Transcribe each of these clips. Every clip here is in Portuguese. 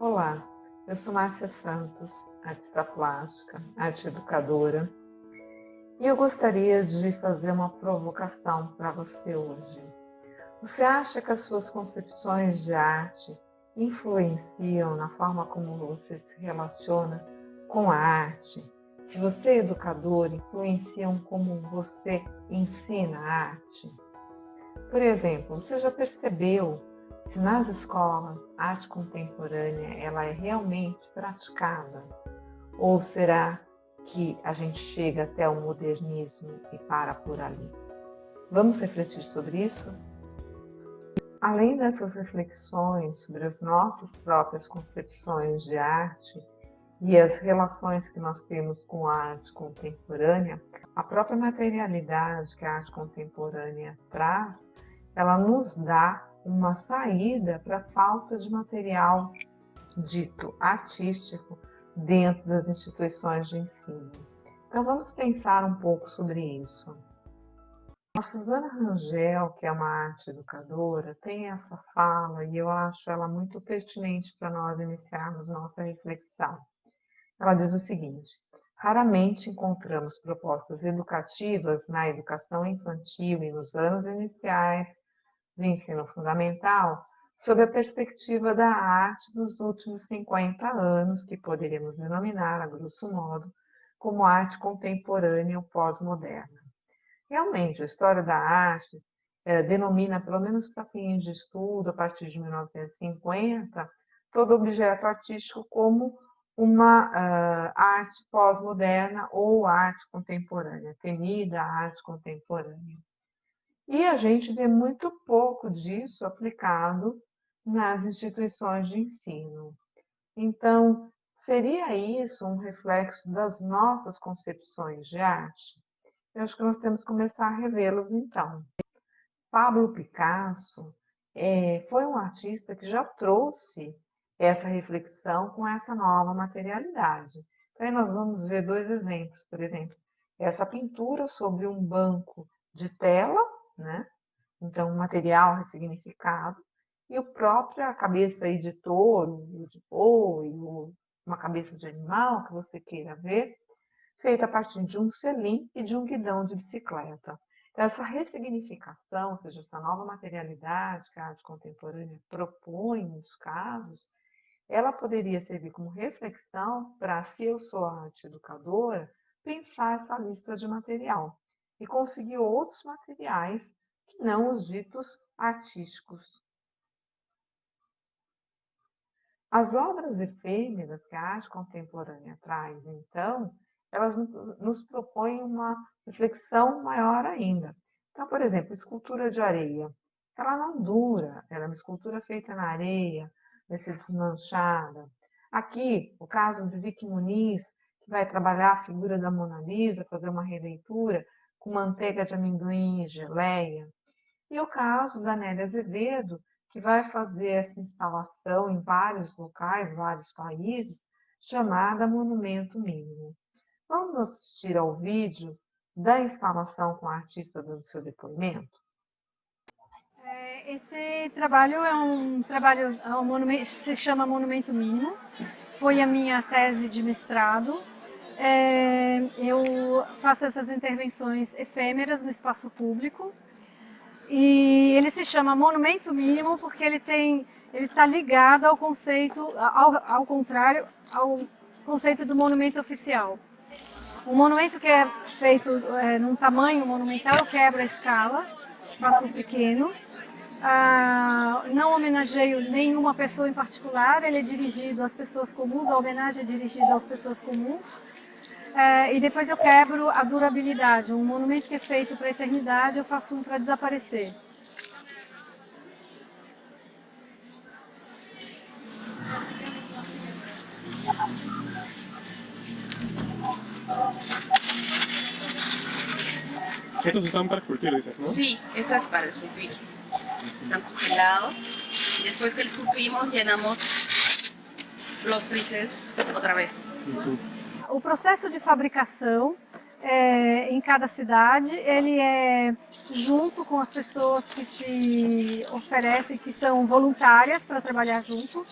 Olá, eu sou Márcia Santos, artista plástica, arte educadora, e eu gostaria de fazer uma provocação para você hoje. Você acha que as suas concepções de arte influenciam na forma como você se relaciona com a arte? Se você é educador, influenciam como você ensina a arte? Por exemplo, você já percebeu se nas escolas a arte contemporânea ela é realmente praticada? Ou será que a gente chega até o modernismo e para por ali? Vamos refletir sobre isso? Além dessas reflexões sobre as nossas próprias concepções de arte e as relações que nós temos com a arte contemporânea, a própria materialidade que a arte contemporânea traz, ela nos dá uma saída para a falta de material dito artístico dentro das instituições de ensino. Então vamos pensar um pouco sobre isso. A Suzana Rangel, que é uma arte educadora, tem essa fala e eu acho ela muito pertinente para nós iniciarmos nossa reflexão. Ela diz o seguinte: raramente encontramos propostas educativas na educação infantil e nos anos iniciais do ensino fundamental sob a perspectiva da arte dos últimos 50 anos, que poderíamos denominar, a grosso modo, como arte contemporânea ou pós-moderna. Realmente, a história da arte denomina, pelo menos para fins de estudo, a partir de 1950, todo objeto artístico como uma arte pós-moderna ou arte contemporânea, temida arte contemporânea. E a gente vê muito pouco disso aplicado nas instituições de ensino. Então, seria isso um reflexo das nossas concepções de arte? Eu acho que nós temos que começar a revê-los então. Pablo Picasso foi um artista que já trouxe essa reflexão com essa nova materialidade. Então, aí nós vamos ver dois exemplos. Por exemplo, essa pintura sobre um banco de tela, né? Então, um material ressignificado, e a cabeça aí de touro, de boi, uma cabeça de animal que você queira ver, feita a partir de um selim e de um guidão de bicicleta. Então, essa ressignificação, ou seja, essa nova materialidade que a arte contemporânea propõe em muitos casos, ela poderia servir como reflexão para, se eu sou arte educadora, pensar essa lista de material e conseguir outros materiais que não os ditos artísticos. As obras efêmeras que a arte contemporânea traz, então, elas nos propõem uma reflexão maior ainda. Então, por exemplo, escultura de areia. Ela não dura, ela é uma escultura feita na areia, vai ser desmanchada. Aqui, o caso de Vicky Muniz, que vai trabalhar a figura da Mona Lisa, fazer uma releitura com manteiga de amendoim e geleia. E o caso da Nélia Azevedo, que vai fazer essa instalação em vários locais, vários países, chamada Monumento Mínimo. Vamos assistir ao vídeo da instalação com a artista dando seu depoimento? Esse trabalho se chama Monumento Mínimo. Foi a minha tese de mestrado. Eu faço essas intervenções efêmeras no espaço público. E ele se chama Monumento Mínimo porque ele está ligado ao conceito, ao contrário, ao conceito do monumento oficial. O monumento que é feito num tamanho monumental, eu quebro a escala, faço um pequeno. Não homenageio nenhuma pessoa em particular, ele é dirigido às pessoas comuns, a homenagem é dirigida às pessoas comuns. E depois eu quebro a durabilidade. Um monumento que é feito para a eternidade, eu faço um para desaparecer. Estos están para esculpir, dices, ¿no? Sí, esto es para esculpir. Están congelados. Y después que lo esculpimos, llenamos los frises outra vez. O processo de fabricação em cada cidade, ele é junto com as pessoas que se oferecem, que são voluntárias para trabalhar junto.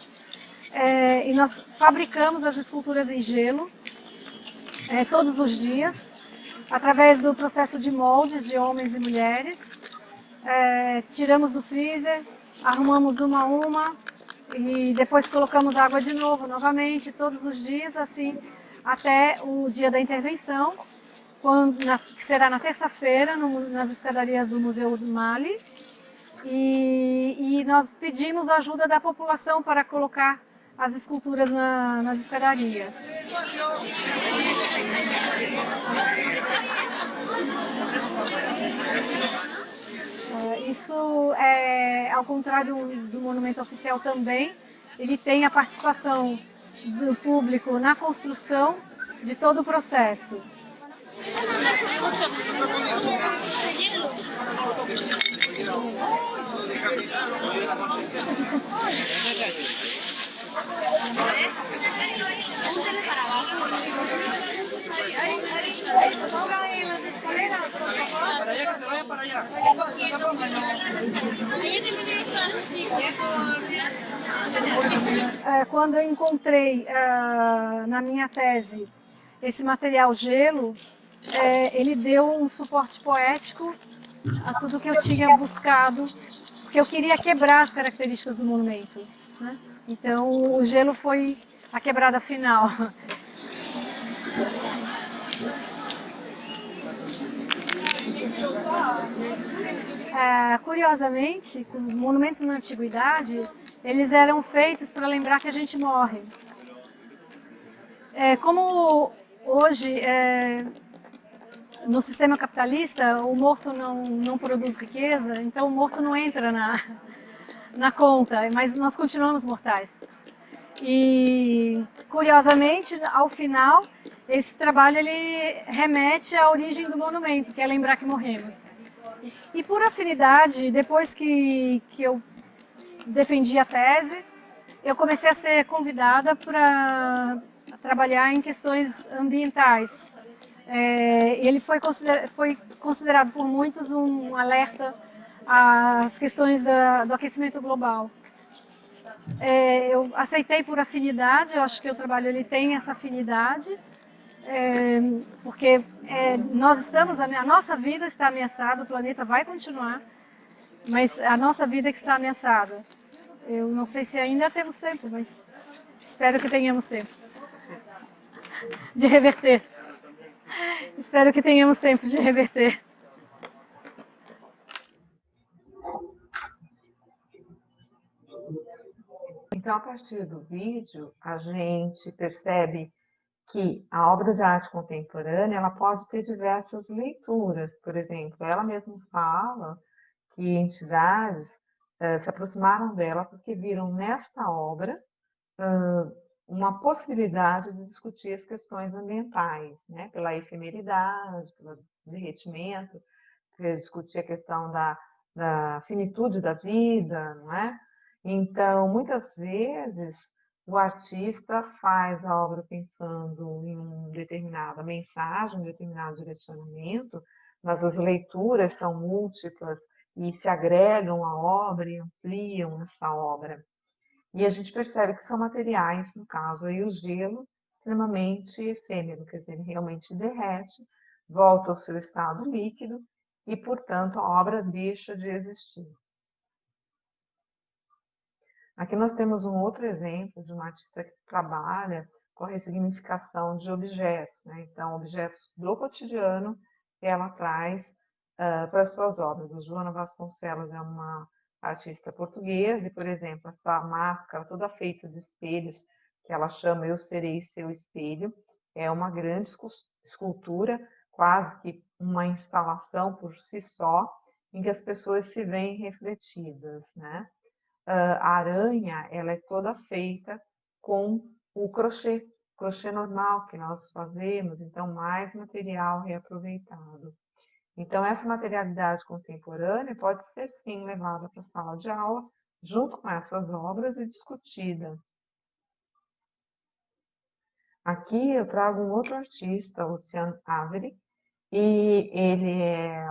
e nós fabricamos as esculturas em gelo todos os dias, através do processo de moldes de homens e mulheres. Tiramos do freezer, arrumamos uma a uma e depois colocamos água de novo, novamente, todos os dias, assim, até o dia da intervenção, que será na terça-feira, nas escadarias do Museu do Mali. E nós pedimos a ajuda da população para colocar as esculturas nas escadarias. Isso, ao contrário do monumento oficial também, ele tem a participação do público na construção de todo o processo. Quando eu encontrei na minha tese esse material gelo, ele deu um suporte poético a tudo que eu tinha buscado, porque eu queria quebrar as características do monumento, né? Então o gelo foi a quebrada final. Curiosamente, os monumentos na antiguidade, eles eram feitos para lembrar que a gente morre. Como hoje, no sistema capitalista, o morto não produz riqueza, então o morto não entra na conta, mas nós continuamos mortais. E, curiosamente, ao final, esse trabalho ele remete à origem do monumento, que é lembrar que morremos. E por afinidade, depois que eu defendi a tese, eu comecei a ser convidada para trabalhar em questões ambientais. Ele foi considerado por muitos um alerta às questões do aquecimento global. Eu aceitei por afinidade, eu acho que o trabalho ele tem essa afinidade, porque a nossa vida está ameaçada, o planeta vai continuar, mas a nossa vida é que está ameaçada. Eu não sei se ainda temos tempo, mas espero que tenhamos tempo de reverter. Espero que tenhamos tempo de reverter. Então, a partir do vídeo, a gente percebe que a obra de arte contemporânea ela pode ter diversas leituras. Por exemplo, ela mesma fala que entidades se aproximaram dela porque viram nesta obra uma possibilidade de discutir as questões ambientais, né? Pela efemeridade, pelo derretimento, discutir a questão da finitude da vida, não é? Então, muitas vezes, o artista faz a obra pensando em uma determinada mensagem, um determinado direcionamento, mas as leituras são múltiplas e se agregam à obra e ampliam essa obra. E a gente percebe que são materiais, no caso aí o gelo, extremamente efêmero, quer dizer, ele realmente derrete, volta ao seu estado líquido e, portanto, a obra deixa de existir. Aqui nós temos um outro exemplo de uma artista que trabalha com a ressignificação de objetos, né? Então, objetos do cotidiano ela traz para as suas obras. A Joana Vasconcelos é uma artista portuguesa e, por exemplo, essa máscara toda feita de espelhos, que ela chama Eu Serei Seu Espelho, é uma grande escultura, quase que uma instalação por si só, em que as pessoas se veem refletidas, né? A aranha ela é toda feita com o crochê normal que nós fazemos, então mais material reaproveitado. Então essa materialidade contemporânea pode ser sim levada para a sala de aula, junto com essas obras e discutida. Aqui eu trago um outro artista, Lucian Avery, e ele é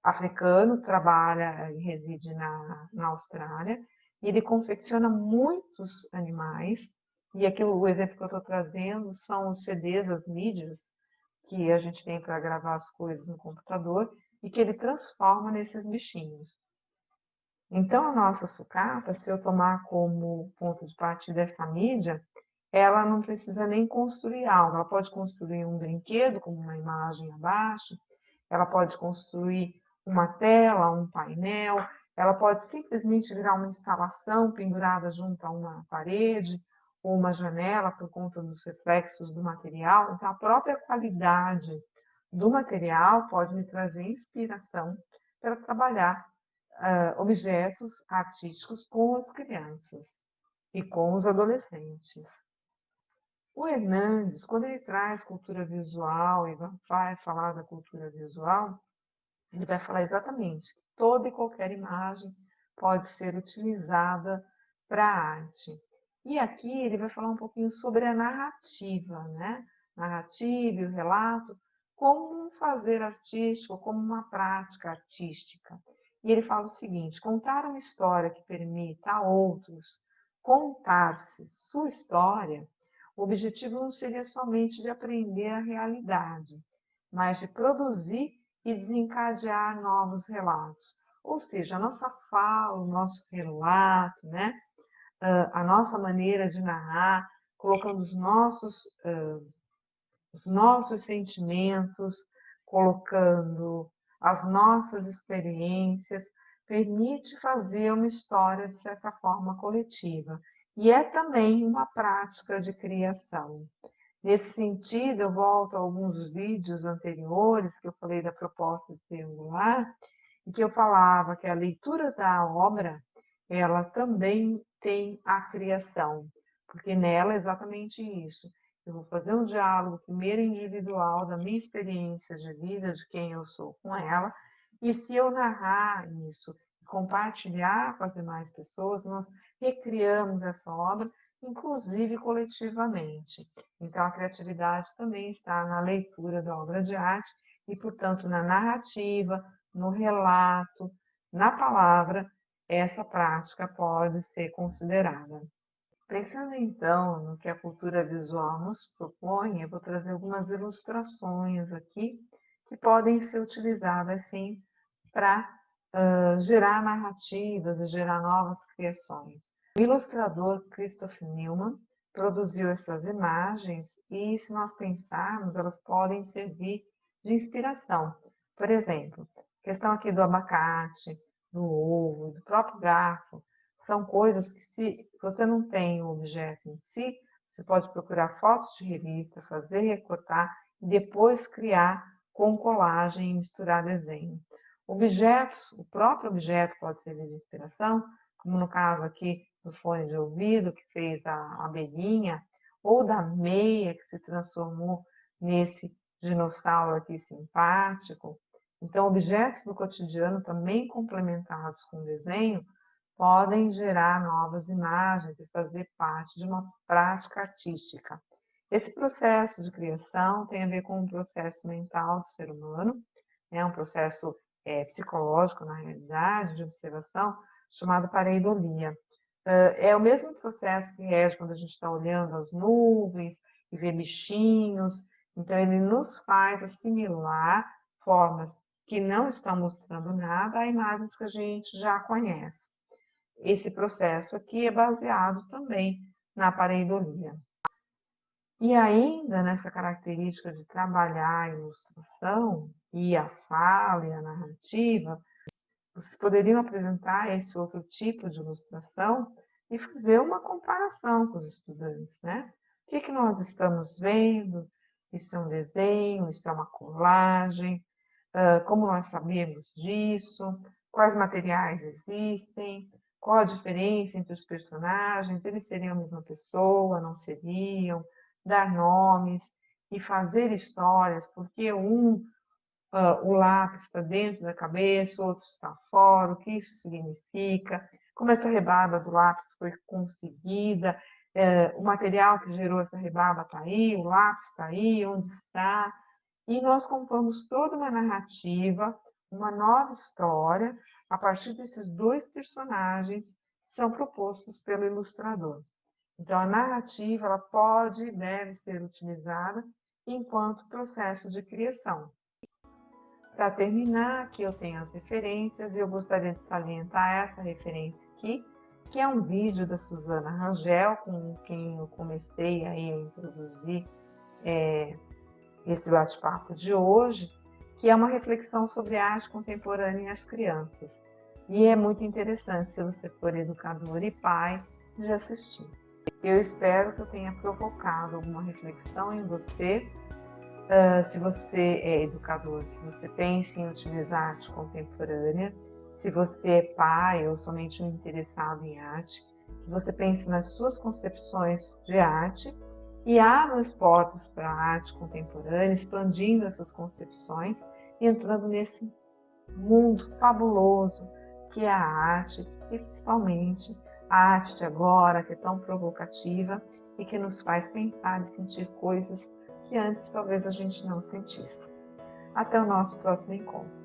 africano, trabalha e reside na Austrália, E ele confecciona muitos animais, e aqui o exemplo que eu estou trazendo são os CDs, as mídias, que a gente tem para gravar as coisas no computador, e que ele transforma nesses bichinhos. Então, a nossa sucata, se eu tomar como ponto de partida essa mídia, ela não precisa nem construir algo. Ela pode construir um brinquedo, como uma imagem abaixo, ela pode construir uma tela, um painel, ela pode simplesmente virar uma instalação pendurada junto a uma parede ou uma janela por conta dos reflexos do material. Então, a própria qualidade do material pode me trazer inspiração para trabalhar objetos artísticos com as crianças e com os adolescentes. O Hernandes, quando ele traz cultura visual e vai falar da cultura visual, ele vai falar exatamente que toda e qualquer imagem pode ser utilizada para a arte. E aqui ele vai falar um pouquinho sobre a narrativa, né? Narrativa e o relato como um fazer artístico, como uma prática artística. E ele fala o seguinte: contar uma história que permita a outros contar-se sua história, o objetivo não seria somente de aprender a realidade, mas de produzir e desencadear novos relatos. Ou seja, a nossa fala, o nosso relato, né? A nossa maneira de narrar, colocando os nossos sentimentos, colocando as nossas experiências, permite fazer uma história, de certa forma, coletiva. E é também uma prática de criação. Nesse sentido, eu volto a alguns vídeos anteriores que eu falei da proposta de triangular, em que eu falava que a leitura da obra, ela também tem a criação, porque nela é exatamente isso. Eu vou fazer um diálogo primeiro individual da minha experiência de vida, de quem eu sou com ela, e se eu narrar isso, compartilhar com as demais pessoas, nós recriamos essa obra, inclusive coletivamente. Então, a criatividade também está na leitura da obra de arte e, portanto, na narrativa, no relato, na palavra, essa prática pode ser considerada. Pensando então no que a cultura visual nos propõe, eu vou trazer algumas ilustrações aqui que podem ser utilizadas sim para gerar narrativas e gerar novas criações. O ilustrador Christoph Neumann produziu essas imagens e, se nós pensarmos, elas podem servir de inspiração. Por exemplo, a questão aqui do abacate, do ovo, do próprio garfo, são coisas que, se você não tem o objeto em si, você pode procurar fotos de revista, fazer recortar e depois criar com colagem e misturar desenho. Objetos, o próprio objeto pode servir de inspiração, como no caso aqui do fone de ouvido, que fez a abelhinha, ou da meia, que se transformou nesse dinossauro aqui simpático. Então, objetos do cotidiano, também complementados com desenho, podem gerar novas imagens e fazer parte de uma prática artística. Esse processo de criação tem a ver com um processo mental do ser humano, um processo psicológico, na realidade, de observação, chamado pareidolia. É o mesmo processo que rege quando a gente está olhando as nuvens e vê bichinhos. Então, ele nos faz assimilar formas que não estão mostrando nada a imagens que a gente já conhece. Esse processo aqui é baseado também na pareidolia. E ainda nessa característica de trabalhar a ilustração e a fala e a narrativa, vocês poderiam apresentar esse outro tipo de ilustração e fazer uma comparação com os estudantes, né? O que nós estamos vendo? Isso é um desenho, isso é uma colagem, como nós sabemos disso, quais materiais existem, qual a diferença entre os personagens, eles seriam a mesma pessoa, não seriam, dar nomes e fazer histórias, porque o lápis está dentro da cabeça, o outro está fora, o que isso significa, como essa rebaba do lápis foi conseguida, o material que gerou essa rebaba está aí, o lápis está aí, onde está, e nós compomos toda uma narrativa, uma nova história, a partir desses dois personagens são propostos pelo ilustrador. Então, a narrativa ela pode e deve ser utilizada enquanto processo de criação. Para terminar, aqui eu tenho as referências e eu gostaria de salientar essa referência aqui, que é um vídeo da Suzana Rangel, com quem eu comecei aí a introduzir esse bate-papo de hoje, que é uma reflexão sobre a arte contemporânea e as crianças. E é muito interessante, se você for educador e pai, de assistir. Eu espero que eu tenha provocado alguma reflexão em você. Se você é educador, que você pense em utilizar arte contemporânea. Se você é pai ou somente um interessado em arte, que você pense nas suas concepções de arte e abra as portas para a arte contemporânea, expandindo essas concepções e entrando nesse mundo fabuloso que é a arte, e principalmente a arte de agora, que é tão provocativa e que nos faz pensar e sentir coisas que antes talvez a gente não sentisse. Até o nosso próximo encontro.